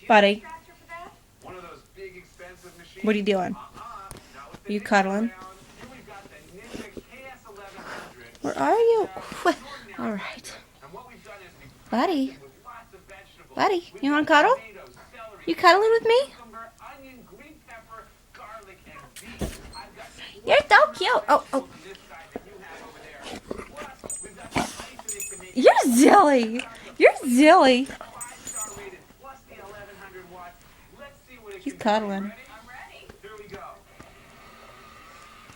Buddy, what are you doing? Are you cuddling? Where are you? All right. Buddy. Buddy, you want to cuddle? You cuddling with me? You're so cute. Oh. You're silly. You're silly. He's cuddling.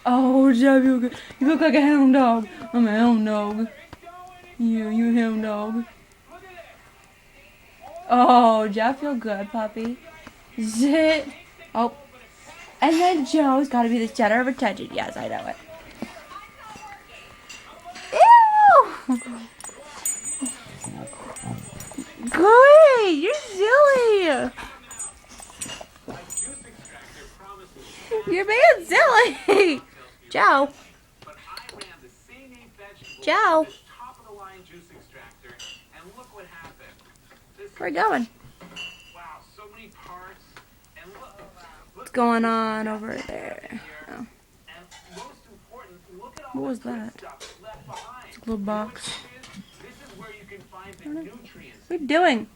Oh, Jeff, you look like a hound dog. I'm a hound dog. You a hound dog. Oh, Jeff, feel good, puppy. Zit. Oh. And then Joe's got to be the center of attention. Yes, I know it. Ew! Go away! You're silly! You're being silly! Joe. Joe. Where are you going? What's going on over there? Oh. What was that? It's a little box. What are you doing?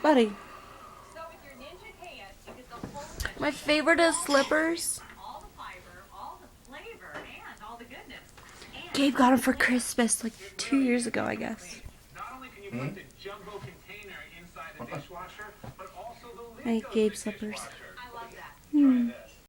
Buddy. My favorite is slippers. Gabe got them for Christmas like 2 years ago, I guess. I hate Gabe slippers.